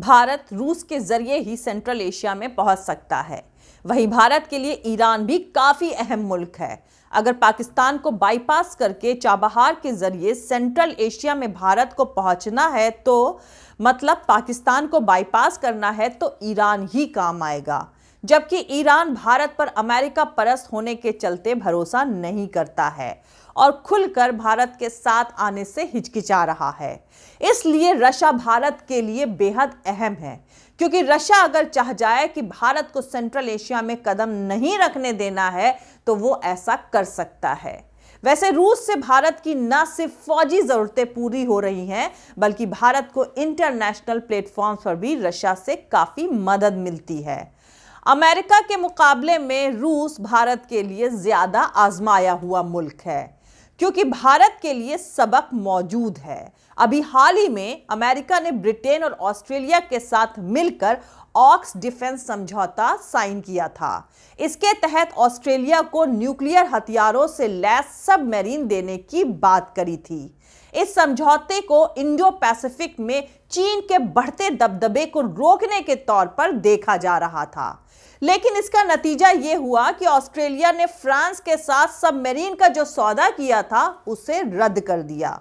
भारत रूस के जरिए ही सेंट्रल एशिया में पहुंच सकता है। वहीं भारत के लिए ईरान भी काफी अहम मुल्क है। अगर पाकिस्तान को बाईपास करके चाबहार के जरिए सेंट्रल एशिया में भारत को पहुंचना है तो मतलब पाकिस्तान को बाईपास करना है तो ईरान ही काम आएगा। जबकि ईरान भारत पर अमेरिका परस्त होने के चलते भरोसा नहीं करता है और खुलकर भारत के साथ आने से हिचकिचा रहा है। इसलिए रशिया भारत के लिए बेहद अहम है, क्योंकि रशिया अगर चाह जाए कि भारत को सेंट्रल एशिया में कदम नहीं रखने देना है तो वो ऐसा कर सकता है। वैसे रूस से भारत की न सिर्फ फौजी जरूरतें पूरी हो रही हैं, बल्कि भारत को इंटरनेशनल प्लेटफॉर्म पर भी रशिया से काफी मदद मिलती है। अमेरिका के मुकाबले में रूस भारत के लिए ज्यादा आजमाया हुआ मुल्क है, क्योंकि भारत के लिए सबक मौजूद है। अभी हाल ही में अमेरिका ने ब्रिटेन और ऑस्ट्रेलिया के साथ मिलकर ऑक्स डिफेंस समझौता साइन किया था। इसके तहत ऑस्ट्रेलिया को न्यूक्लियर हथियारों से लैस सबमरीन देने की बात करी थी। इस समझौते को इंडो पैसिफिक में चीन के बढ़ते दबदबे को रोकने के तौर पर देखा जा रहा था, लेकिन इसका नतीजा यह हुआ कि ऑस्ट्रेलिया ने फ्रांस के साथ सबमरीन का जो सौदा किया था उसे रद्द कर दिया।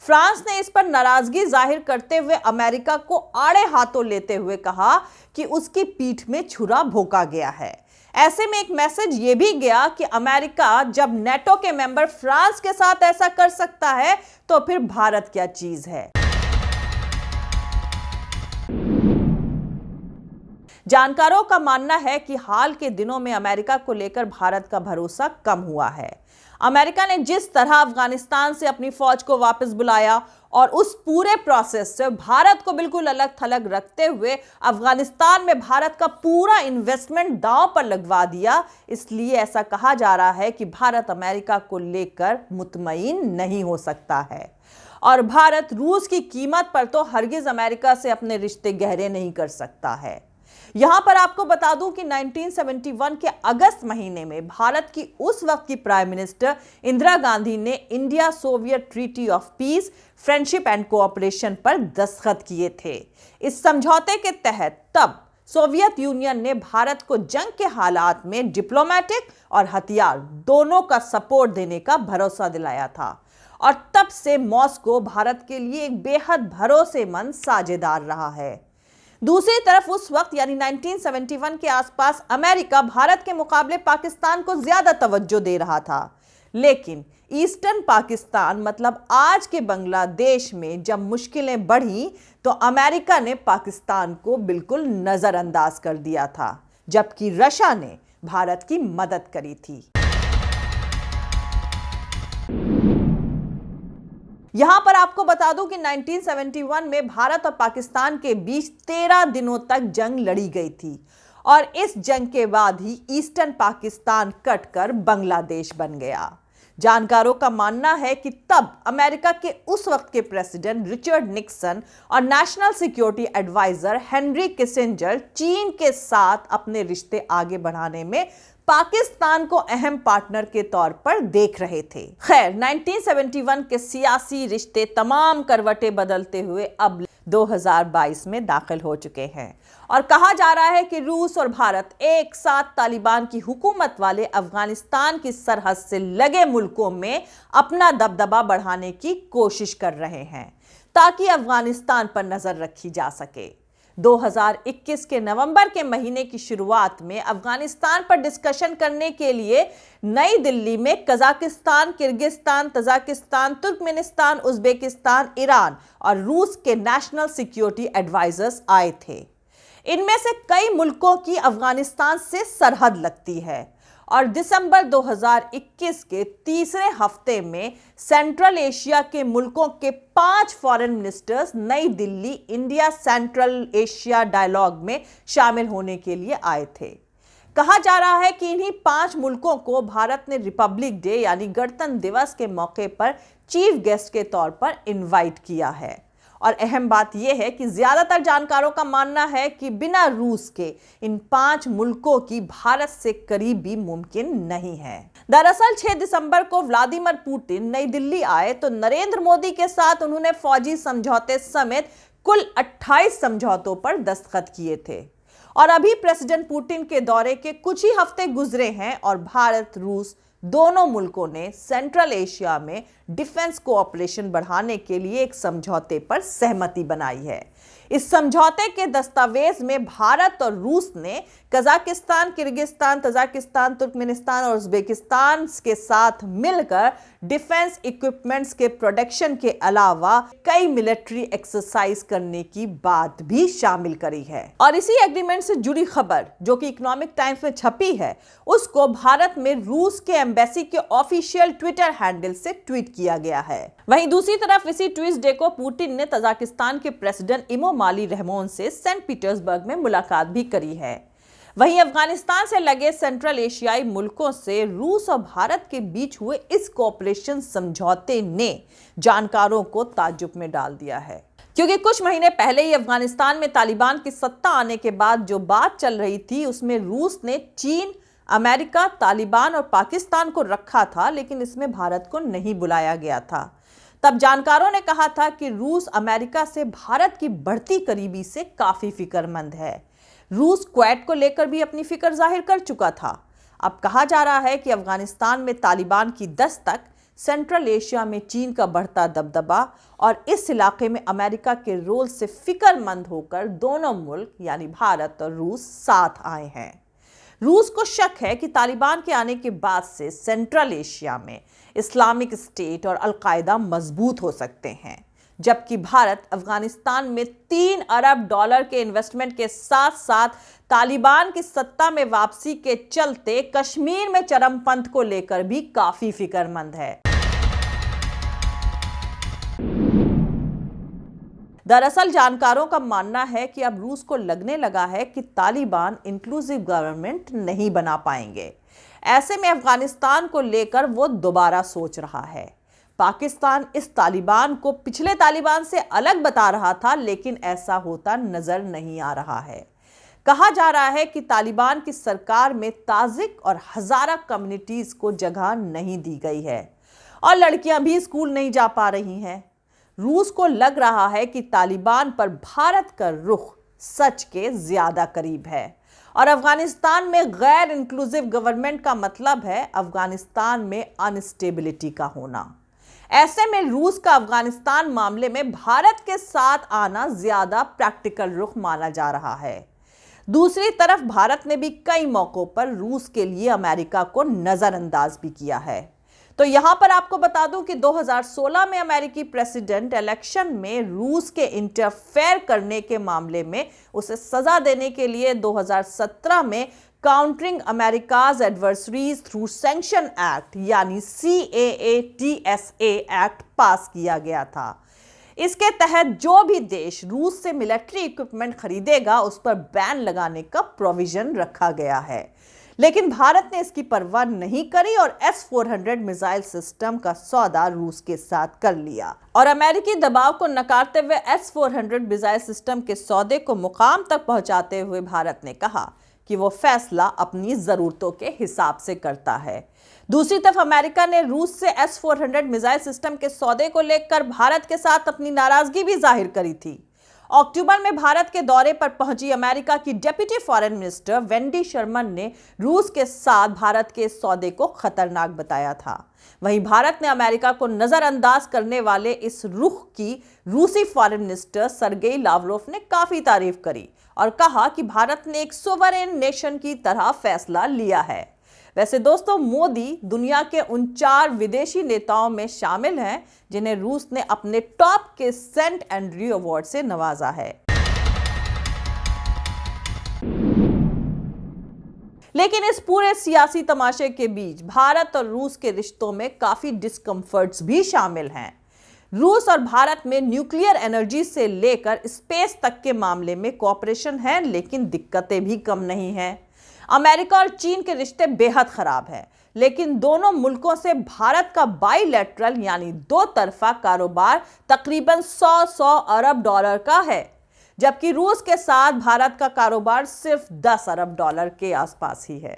फ्रांस ने इस पर नाराजगी जाहिर करते हुए अमेरिका को आड़े हाथों लेते हुए कहा कि उसकी पीठ में छुरा भोंका गया है। ऐसे में एक मैसेज यह भी गया कि अमेरिका जब नेटो के मेंबर फ्रांस के साथ ऐसा कर सकता है तो फिर भारत क्या चीज है। जानकारों का मानना है कि हाल के दिनों में अमेरिका को लेकर भारत का भरोसा कम हुआ है। अमेरिका ने जिस तरह अफगानिस्तान से अपनी फौज को वापस बुलाया और उस पूरे प्रोसेस से भारत को बिल्कुल अलग थलग रखते हुए अफगानिस्तान में भारत का पूरा इन्वेस्टमेंट दांव पर लगवा दिया, इसलिए ऐसा कहा जा रहा है कि भारत अमेरिका को लेकर मुतमईन नहीं हो सकता है और भारत रूस की कीमत पर तो हरगिज अमेरिका से अपने रिश्ते गहरे नहीं कर सकता है। यहां पर आपको बता दूं कि 1971 के अगस्त महीने में भारत की उस वक्त की प्राइम मिनिस्टर इंदिरा गांधी ने India Soviet treaty of peace, friendship and cooperation पर दस्तखत किए थे। इस समझौते के तहत तब सोवियत यूनियन ने भारत को जंग के हालात में डिप्लोमेटिक और हथियार दोनों का सपोर्ट देने का भरोसा दिलाया था और तब से मॉस्को भारत के लिए एक बेहद भरोसेमंद साझेदार रहा है। दूसरी तरफ उस वक्त यानी 1971 के आसपास अमेरिका भारत के मुकाबले पाकिस्तान को ज्यादा तवज्जो दे रहा था, लेकिन ईस्टर्न पाकिस्तान मतलब आज के बांग्लादेश में जब मुश्किलें बढ़ी तो अमेरिका ने पाकिस्तान को बिल्कुल नजरअंदाज कर दिया था, जबकि रशिया ने भारत की मदद करी थी। यहां पर आपको बता दूं कि 1971 में भारत और पाकिस्तान के बीच 13 दिनों तक जंग लड़ी गई थी और इस जंग के बाद ही ईस्टर्न पाकिस्तान कटकर बांग्लादेश बन गया। जानकारों का मानना है कि तब अमेरिका के उस वक्त के प्रेसिडेंट रिचर्ड निक्सन और national security adviser Henry Kissinger चीन के साथ अपने रिश्ते आगे बढ़ाने में पाकिस्तान को अहम पार्टनर के तौर पर देख रहे थे। खैर 1971 के सियासी रिश्ते तमाम करवटें बदलते हुए अब 2022 में दाखिल हो चुके हैं और कहा जा रहा है कि रूस और भारत एक साथ तालिबान की हुकूमत वाले अफगानिस्तान की सरहद से लगे मुल्कों में अपना दबदबा बढ़ाने की कोशिश कर रहे हैं ताकि अफगानिस्तान पर नजर रखी जा सके। 2021 के नवंबर के महीने की शुरुआत में अफगानिस्तान पर डिस्कशन करने के लिए नई दिल्ली में Kazakhstan, Kyrgyzstan, Tajikistan, Turkmenistan, Uzbekistan, Iran और रूस के नेशनल सिक्योरिटी एडवाइजर्स आए थे। इनमें से कई मुल्कों की अफगानिस्तान से सरहद लगती है और दिसंबर 2021 के तीसरे हफ्ते में सेंट्रल एशिया के मुल्कों के 5 foreign ministers New Delhi India central Asia dialogue में शामिल होने के लिए आए थे। कहा जा रहा है कि इन्हीं 5 मुल्कों को भारत ने रिपब्लिक डे यानी गणतंत्र दिवस के मौके पर चीफ गेस्ट के तौर पर इनवाइट किया है और अहम बात यह है कि ज्यादातर जानकारों का मानना है कि बिना रूस के इन 5 मुल्कों की भारत से करीबी मुमकिन नहीं है। दरअसल 6 दिसंबर को व्लादिमीर पुतिन नई दिल्ली आए तो नरेंद्र मोदी के साथ उन्होंने फौजी समझौते समेत कुल 28 समझौतों पर दस्तखत किए थे। और अभी प्रेसिडेंट पुतिन के दौरे के कुछ ही हफ्ते गुजरे हैं और भारत रूस दोनों मुल्कों ने सेंट्रल एशिया में डिफेंस कोऑपरेशन बढ़ाने के लिए एक समझौते पर सहमति बनाई है। इस समझौते के दस्तावेज में भारत और रूस ने कजाकिस्तान, किर्गिस्तान, तजाकिस्तान, तुर्कमेनिस्तान और उज्बेकिस्तान के साथ मिलकर डिफेंस इक्विपमेंट्स के प्रोडक्शन के अलावा कई मिलिट्री एक्सरसाइज करने की बात भी शामिल करी है। और इसी एग्रीमेंट से जुड़ी खबर जो कि इकोनॉमिक टाइम्स में छपी है, उसको भारत में रूस के एम्बेसी के ऑफिशियल ट्विटर हैंडल से ट्वीट किया गया है। वहीं दूसरी तरफ इसी ट्यूसडे को पुतिन ने तजाकिस्तान के प्रेसिडेंट इमोमाली रहमोन से सेंट पीटर्सबर्ग में मुलाकात भी करी है। वहीं अफगानिस्तान से लगे सेंट्रल एशियाई मुल्कों से रूस और भारत के बीच हुए इस कोऑपरेशन समझौते ने जानकारों को ताज्जुब में डाल दिया है, क्योंकि कुछ महीने पहले ही अफगानिस्तान में तालिबान की सत्ता आने के बाद जो बात चल रही थी उसमें रूस ने चीन, अमेरिका, तालिबान और पाकिस्तान को रखा था, लेकिन इसमें भारत को नहीं बुलाया गया था। तब जानकारों ने कहा था कि रूस अमेरिका से भारत की बढ़ती करीबी से काफी फिक्रमंद है। रूस क्वेत को लेकर भी अपनी फिक्र जाहिर कर चुका था। अब कहा जा रहा है कि अफगानिस्तान में तालिबान की दस्तक, सेंट्रल एशिया में चीन का बढ़ता दबदबा और इस इलाके में अमेरिका के रोल से फिक्रमंद होकर दोनों मुल्क यानी भारत और रूस साथ आए हैं। रूस को शक है कि तालिबान के आने के बाद से सेंट्रल एशिया में इस्लामिक स्टेट और अल-कायदा मजबूत हो सकते हैं, जबकि भारत अफगानिस्तान में $3 अरब के इन्वेस्टमेंट के साथ साथ तालिबान की सत्ता में वापसी के चलते कश्मीर में चरमपंथ को लेकर भी काफी फिक्रमंद है। दरअसल जानकारों का मानना है कि अब रूस को लगने लगा है कि तालिबान इंक्लूसिव गवर्नमेंट नहीं बना पाएंगे। ऐसे में अफगानिस्तान को लेकर वो दोबारा सोच रहा है। पाकिस्तान इस तालिबान को पिछले तालिबान से अलग बता रहा था, लेकिन ऐसा होता नजर नहीं आ रहा है। कहा जा रहा है कि तालिबान की सरकार में ताजिक और हजारा कम्युनिटीज को जगह नहीं दी गई है और लड़कियां भी स्कूल नहीं जा पा रही हैं। रूस को लग रहा है कि तालिबान पर भारत का रुख सच के ज्यादा करीब है और अफगानिस्तान में गैर इंक्लूसिव गवर्नमेंट का मतलब है अफगानिस्तान में अनस्टेबिलिटी का होना। ऐसे में रूस का अफगानिस्तान मामले में भारत के साथ आना ज्यादा प्रैक्टिकल रुख माना जा रहा है। दूसरी तरफ भारत ने भी कई मौकों पर रूस के लिए अमेरिका को नजरअंदाज भी किया है। तो यहां पर आपको बता दूं कि 2016 में अमेरिकी प्रेसिडेंट इलेक्शन में रूस के इंटरफेयर करने के मामले में उसे सजा देने के लिए 2017 में countering America's adversaries through sanction act यानी CAATSA एक्ट पास किया गया था। इसके तहत जो भी देश रूस से मिलिट्री इक्विपमेंट खरीदेगा उस पर बैन लगाने का प्रोविजन रखा गया है, लेकिन भारत ने इसकी परवाह नहीं करी और S-400 मिसाइल सिस्टम का सौदा रूस के साथ कर लिया। और अमेरिकी दबाव को नकारते हुए S-400 मिसाइल सिस्टम के सौदे को मुकाम तक पहुंचाते हुए भारत ने कहा कि वो फैसला अपनी जरूरतों के हिसाब से करता है। दूसरी तरफ अमेरिका ने रूस से S-400 मिसाइल सिस्टम के सौदे को लेकर भारत के साथ अपनी नाराजगी भी जाहिर करी थी। अक्टूबर में भारत के दौरे पर पहुंची अमेरिका की deputy foreign minister Wendy Sherman ने रूस के साथ भारत के सौदे को खतरनाक बताया था। वहीं भारत ने अमेरिका को नजरअंदाज करने वाले इस रुख की रूसी फॉरेन मिनिस्टर सर्गेई लावरोव ने काफी तारीफ करी और कहा कि भारत ने एक सोवरेन नेशन की तरह फैसला लिया है। वैसे दोस्तों, मोदी दुनिया के उन 4 विदेशी नेताओं में शामिल हैं जिन्हें रूस ने अपने टॉप के सेंट एंड्रयू अवार्ड से नवाजा है। लेकिन इस पूरे सियासी तमाशे के बीच भारत और रूस के रिश्तों में काफी डिस्कम्फर्ट्स भी शामिल हैं। रूस और भारत में न्यूक्लियर एनर्जी से लेकर स्पेस तक के मामले में कोऑपरेशन है, लेकिन दिक्कतें भी कम नहीं हैं। अमेरिका और चीन के रिश्ते बेहद खराब हैं, लेकिन दोनों मुल्कों से भारत का बाइलैटरल यानी 2 तरफा कारोबार तकरीबन 100 अरब डॉलर का है, जबकि रूस के साथ भारत का कारोबार सिर्फ 10 अरब डॉलर के आसपास ही है।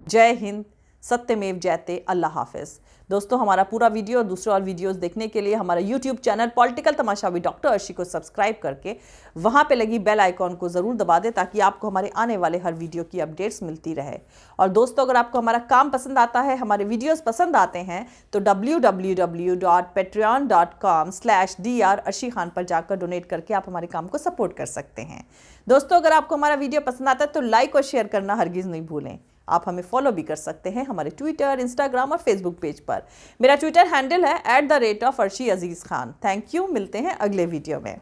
जय हिंद, सत्यमेव जयते। अल्लाह हाफिज। दोस्तों, हमारा पूरा वीडियो और दूसरे और वीडियोस देखने के लिए हमारा YouTube channel political Tamasha with doctor Arshi को सब्सक्राइब करके वहां पे लगी बेल आइकॉन को ज़रूर दबा दें ताकि आपको हमारे आने वाले हर वीडियो की अपडेट्स मिलती रहे। और दोस्तों, अगर आपको हमारा काम पसंद आता है, हमारे वीडियोस पसंद आते हैं, तो www.patreon.com/dr अर्शी खान पर जाकर डोनेट करके आप हमारे काम को सपोर्ट कर सकते हैं। दोस्तों, अगर आपको हमारा वीडियो पसंद आता है तो लाइक और शेयर करना हरगिज़ नहीं भूलें। आप हमें फॉलो भी कर सकते हैं हमारे ट्विटर, इंस्टाग्राम और फेसबुक पेज पर। मेरा ट्विटर हैंडल है @arshi Aziz Khan. Thank you. मिलते हैं अगले वीडियो में।